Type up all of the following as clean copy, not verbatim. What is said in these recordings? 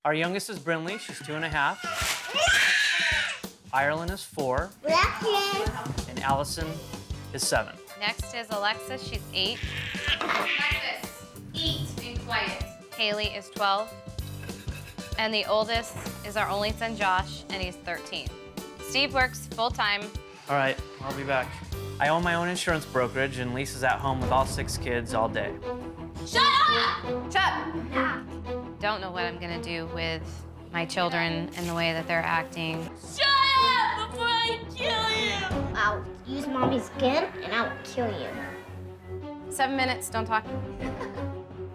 Our youngest is Brinley. She's 2.5. Ireland is 4. And Allison is 7. Next is Alexa. She's 8. Alexis, eat and quiet. Haley is 12. And the oldest is our only son, Josh, and he's 13. Steve works full-time. All right, I'll be back. I own my own insurance brokerage, and Lisa's at home with all 6 kids all day. Shut up! Shut up! Don't know what I'm gonna do with my children and the way that they're acting. Shut up before I kill you! I'll use Mommy's skin and I'll kill you. 7 minutes, don't talk.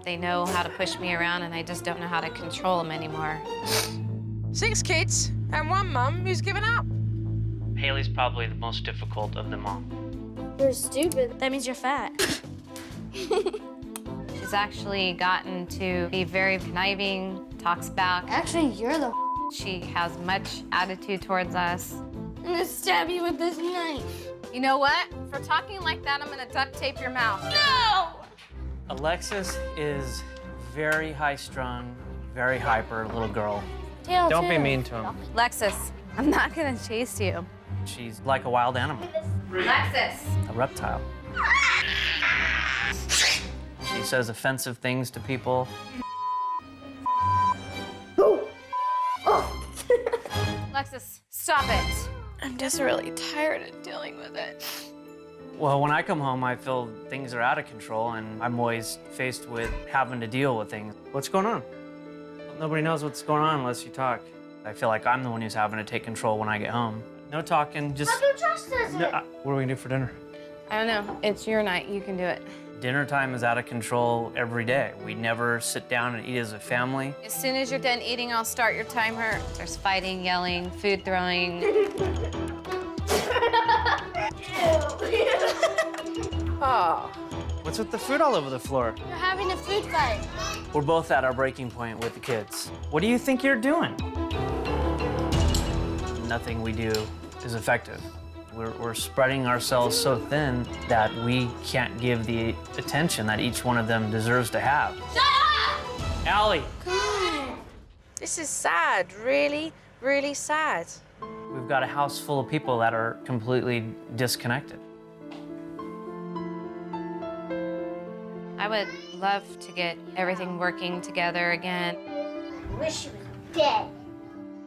They know how to push me around, and I just don't know how to control them anymore. 6 kids and 1 mum who's given up. Haley's probably the most difficult of them all. You're stupid. That means you're fat. She's actually gotten to be very conniving, talks back. Actually, you're the She has much attitude towards us. I'm gonna stab you with this knife. You know what? For talking like that, I'm gonna duct tape your mouth. No! Alexis is very high-strung, very hyper little girl. Tail Don't be too. mean to him. Lexus, I'm not gonna chase you. She's like a wild animal, Lexus. a reptile. She says offensive things to people. Lexus, stop it. I'm just really tired of dealing with it. Well, when I come home, I feel things are out of control, and I'm always faced with having to deal with things. What's going on? Nobody knows what's going on unless you talk. I feel like I'm the one who's having to take control when I get home. No talking, just... How trust us? No, what are we gonna do for dinner? I don't know. It's your night. You can do it. Dinner time is out of control every day. We never sit down and eat as a family. As soon as you're done eating, I'll start your timer. There's fighting, yelling, food throwing. Oh. What's with the food all over the floor? You're having a food fight. We're both at our breaking point with the kids. What do you think you're doing? Nothing we do is effective. We're spreading ourselves so thin that we can't give the attention that each one of them deserves to have. Shut up! Allie! God. This is sad, really, really sad. We've got a house full of people that are completely disconnected. I would love to get everything working together again I wish you was dead.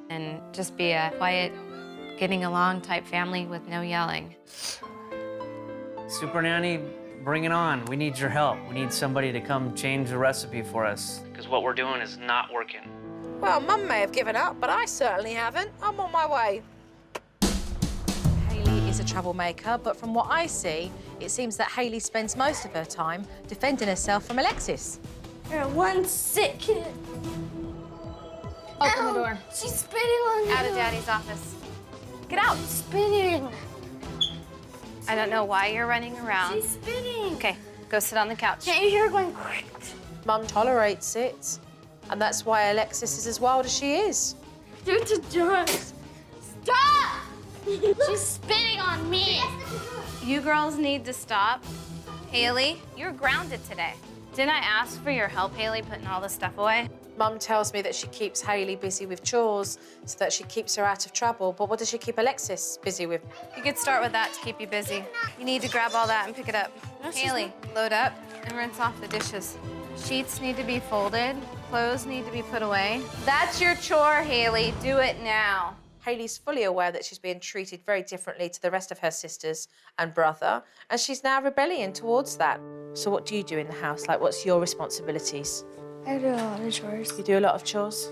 and just be a quiet, getting along type family with no yelling. Super Nanny, bring it on. We need your help. We need somebody to come change the recipe for us, because what we're doing is not working. Well, Mum may have given up, but I certainly haven't. I'm on my way. Hayley is a troublemaker, but from what I see, it seems that Hayley spends most of her time defending herself from Alexis. You're one sick kid. Open the door. She's spitting on you. Out of Daddy's office. Get out. She's spitting. I don't know why you're running around. She's spitting. Okay, go sit on the couch. Can't you hear her going? Mum tolerates it, and that's why Alexis is as wild as she is. Do it to Josh. Stop! She's spitting on me. You girls need to stop. Haley, you're grounded today. Didn't I ask for your help, Haley, putting all this stuff away? Mum tells me that she keeps Hayley busy with chores so that she keeps her out of trouble, but what does she keep Alexis busy with? You could start with that to keep you busy. You need to grab all that and pick it up. Haley, load up and rinse off the dishes. Sheets need to be folded. Clothes need to be put away. That's your chore, Haley. Do it now. Hayley's fully aware that she's being treated very differently to the rest of her sisters and brother, and she's now rebelling towards that. So what do you do in the house? Like, what's your responsibilities? I do a lot of chores. You do a lot of chores?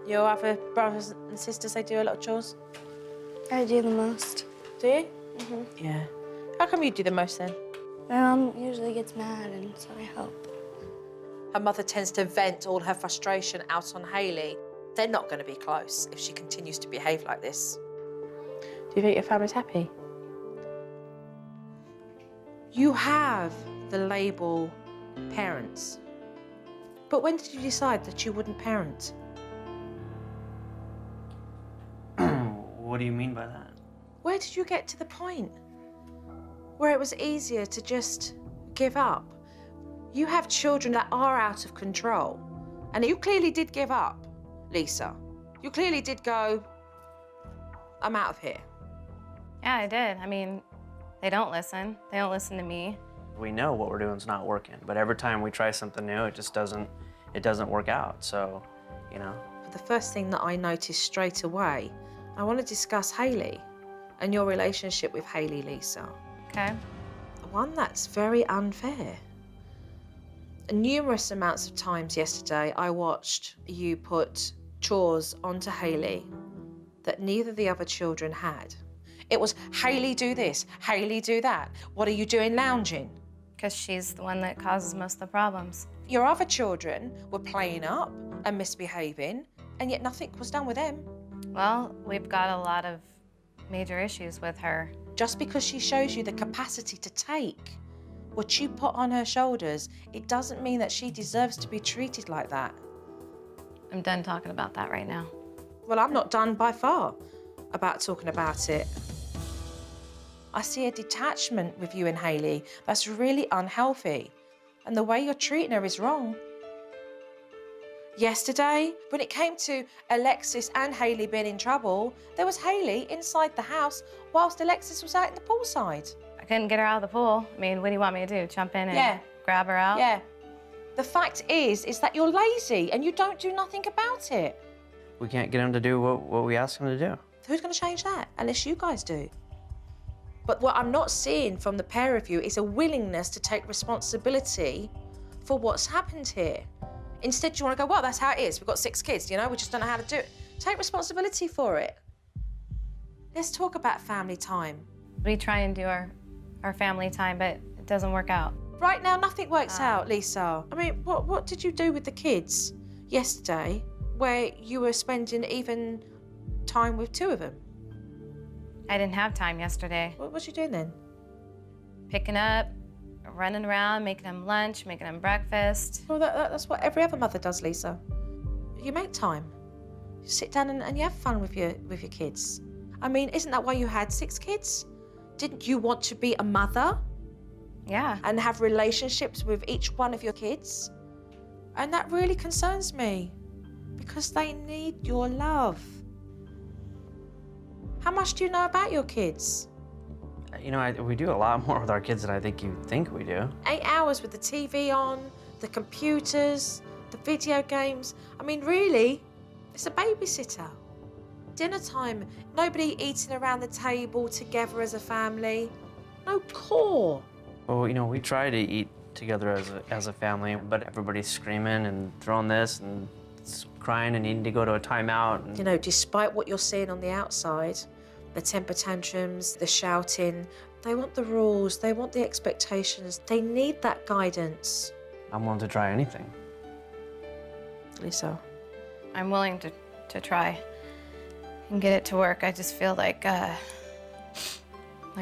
Your other brothers and sisters, they do a lot of chores? I do the most. Do you? Yeah. How come you do the most then? My mom usually gets mad, and so I help. Her mother tends to vent all her frustration out on Hayley. They're not going to be close if she continues to behave like this. Do you think your family's happy? You have the label parents. But when did you decide that you wouldn't parent? What do you mean by that? Where did you get to the point where it was easier to just give up? You have children that are out of control, and you clearly did give up. Lisa. You clearly did go, I'm out of here. Yeah, I did. I mean, they don't listen. They don't listen to me. We know what we're doing is not working, but every time we try something new, it just doesn't work out. So, you know. The first thing that I noticed straight away, I want to discuss Hayley and your relationship with Hayley, Lisa. Okay. One that's very unfair. Numerous amounts of times yesterday, I watched you put chores onto Hayley that neither the other children had. It was, Hayley, do this, Hayley, do that. What are you doing lounging? Because she's the one that causes most of the problems. Your other children were playing up and misbehaving, and yet nothing was done with them. Well, we've got a lot of major issues with her. Just because she shows you the capacity to take what you put on her shoulders, it doesn't mean that she deserves to be treated like that. I'm done talking about that right now. Well, I'm not done by far about talking about it. I see a detachment with you and Hayley that's really unhealthy, and the way you're treating her is wrong. Yesterday, when it came to Alexis and Hayley being in trouble, there was Hayley inside the house whilst Alexis was out in the poolside. I couldn't get her out of the pool. I mean, what do you want me to do? Jump in and grab her out? Yeah. The fact is that you're lazy and you don't do nothing about it. We can't get him to do what we ask him to do. Who's going to change that? Unless you guys do. But what I'm not seeing from the pair of you is a willingness to take responsibility for what's happened here. Instead, you want to go, well, that's how it is. We've got 6 kids, you know, we just don't know how to do it. Take responsibility for it. Let's talk about family time. We try and do our family time, but it doesn't work out. Right now, nothing works out, Lisa. I mean, what did you do with the kids yesterday where you were spending even time with 2 of them? I didn't have time yesterday. What was you doing then? Picking up, running around, making them lunch, making them breakfast. Well, that's what every other mother does, Lisa. You make time. You sit down and you have fun with your kids. I mean, isn't that why you had 6 kids? Didn't you want to be a mother? Yeah. And have relationships with each one of your kids? And that really concerns me because they need your love. How much do you know about your kids? You know, we do a lot more with our kids than I think you think we do. 8 hours with the TV on, the computers, the video games. I mean, really, it's a babysitter. Dinner time, nobody eating around the table together as a family. No core. Well, you know, we try to eat together as a family, but everybody's screaming and throwing this and crying and needing to go to a timeout. And... You know, despite what you're seeing on the outside, the temper tantrums, the shouting, they want the rules, they want the expectations, they need that guidance. I'm willing to try anything. Lisa. I'm willing to try and get it to work. I just feel like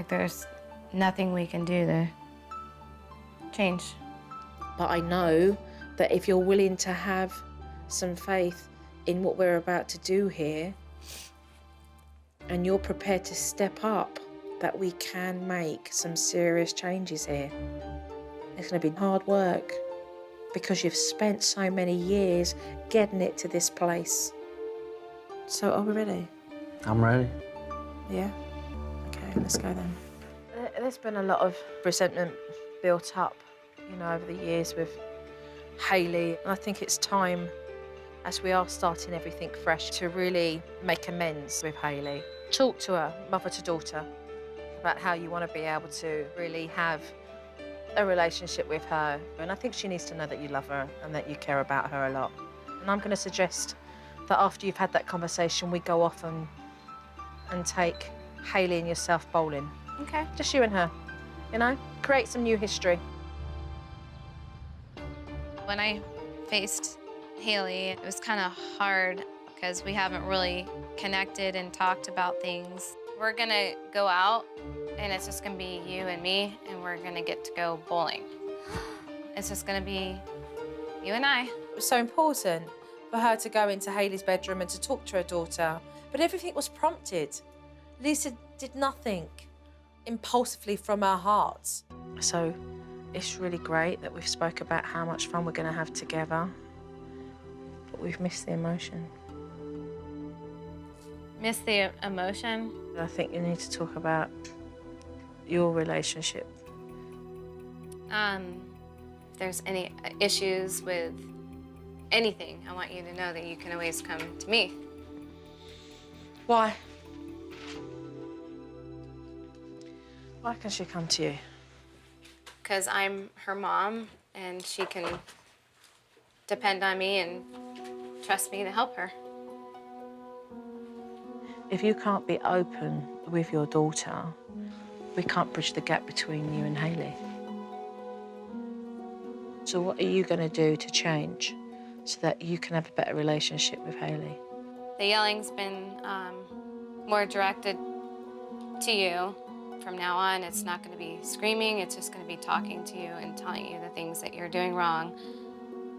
there's nothing we can do to change. But I know that if you're willing to have some faith in what we're about to do here, and you're prepared to step up, that we can make some serious changes here. It's going to be hard work because you've spent so many years getting it to this place. So are we ready? I'm ready. Yeah? Okay, let's go then. There's been a lot of resentment built up, you know, over the years with Hayley. And I think it's time, as we are starting everything fresh, to really make amends with Hayley. Talk to her, mother to daughter, about how you want to be able to really have a relationship with her. And I think she needs to know that you love her and that you care about her a lot. And I'm going to suggest that after you've had that conversation, we go off and take Hayley and yourself bowling. Okay. Just you and her, you know? Create some new history. When I faced Hayley, it was kind of hard because we haven't really connected and talked about things. We're gonna go out and it's just gonna be you and me and we're gonna get to go bowling. It's just gonna be you and I. It was so important for her to go into Hayley's bedroom and to talk to her daughter, but everything was prompted. Lisa did nothing impulsively from her heart. So it's really great that we've spoke about how much fun we're gonna have together, but we've missed the emotion. Miss the emotion? I think you need to talk about your relationship. If there's any issues with anything, I want you to know that you can always come to me. Why? Why can she come to you? Because I'm her mom, and she can depend on me and trust me to help her. If you can't be open with your daughter, we can't bridge the gap between you and Hayley. So what are you going to do to change so that you can have a better relationship with Hayley? The yelling's been more directed to you. From now on, it's not going to be screaming, it's just going to be talking to you and telling you the things that you're doing wrong.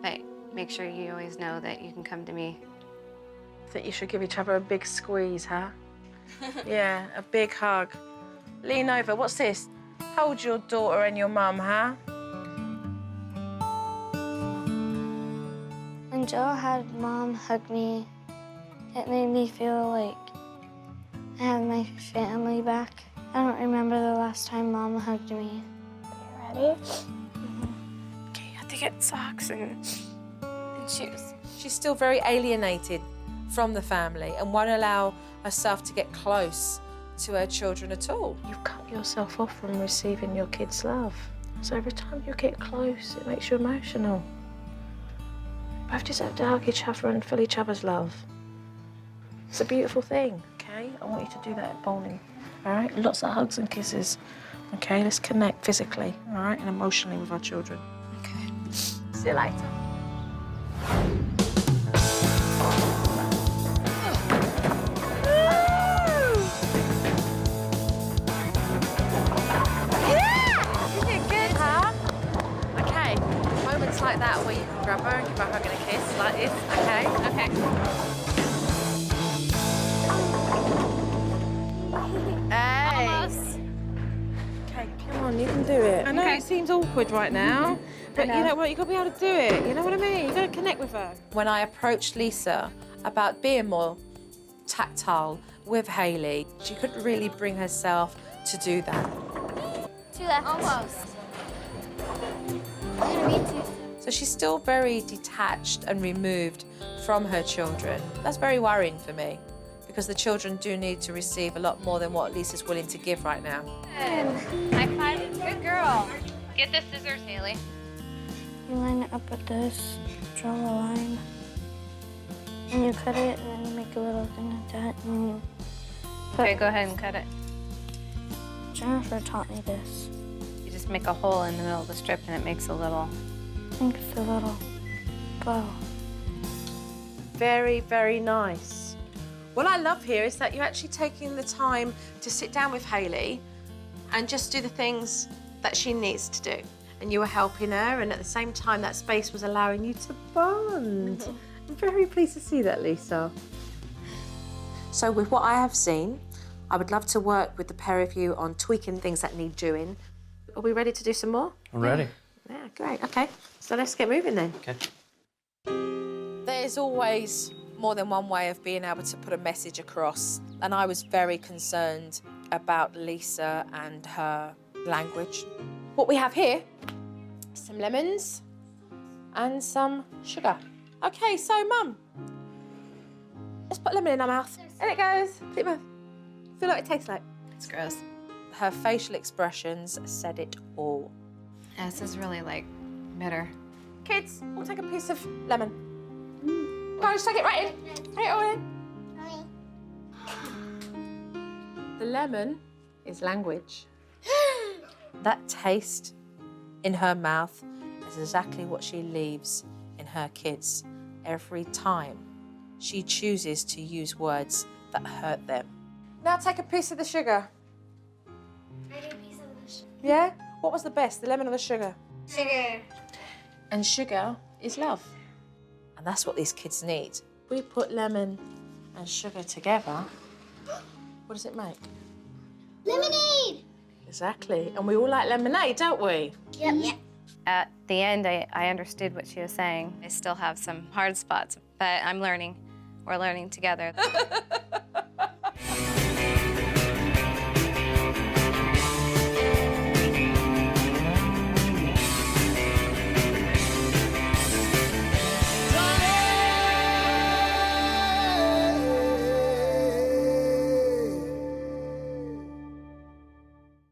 But make sure you always know that you can come to me. I think you should give each other a big squeeze, huh? Yeah, a big hug. Lean over. What's this? Hold your daughter and your mum, huh? When Joe had Mom hug me, it made me feel like I have my family back. I don't remember the last time Mom hugged me. Are you ready? Okay, you have to get socks and shoes. She's still very alienated from the family and won't allow herself to get close to her children at all. You've cut yourself off from receiving your kids' love. So every time you get close, it makes you emotional. You both deserve to hug each other and feel each other's love. It's a beautiful thing, okay? I want you to do that at bowling, all right? Lots of hugs and kisses, okay? Let's connect physically, all right, and emotionally with our children. Okay. See you later. Like that, where you can grab her and give her a hug and a kiss, like this, okay? Okay. Hey. Almost. Okay, come on, you can do it. I know it seems awkward right now, but you know what? You've got to be able to do it. You know what I mean? You've got to connect with her. When I approached Lisa about being more tactile with Hayley, she couldn't really bring herself to do that. Two left. Almost. I'm gonna beat you. So she's still very detached and removed from her children. That's very worrying for me, because the children do need to receive a lot more than what Lisa's willing to give right now. Good. High five. Good girl. Get the scissors, Haley. You line it up with this, draw a line, and you cut it, and then you make a little thing like that, and you put... Okay, go ahead and cut it. Jennifer taught me this. You just make a hole in the middle of the strip, and it makes a little... I think it's a little bow. Very, very nice. What I love here is that you're actually taking the time to sit down with Hayley and just do the things that she needs to do. And you were helping her, and at the same time, that space was allowing you to bond. I'm very pleased to see that, Lisa. So with what I have seen, I would love to work with the pair of you on tweaking things that need doing. Are we ready to do some more? I'm ready. Yeah, great. Okay, so let's get moving then. Okay. There's always more than one way of being able to put a message across, and I was very concerned about Lisa and her language. What we have here, some lemons and some sugar. Okay, so Mum, let's put lemon in our mouth. In it goes. Put it in your mouth. Feel like it tastes like. It's gross. Her facial expressions said it all. Yeah, this is really, like, bitter. Kids, we'll take a piece of lemon. Go on, just take it right in. Right all in. The lemon is language. That taste in her mouth is exactly what she leaves in her kids every time she chooses to use words that hurt them. Now take a piece of the sugar. Yeah? What was the best, the lemon or the sugar? Sugar. And sugar is love. And that's what these kids need. We put lemon and sugar together, what does it make? Lemonade! Exactly. And we all like lemonade, don't we? Yep. At the end, I understood what she was saying. I still have some hard spots, but I'm learning. We're learning together.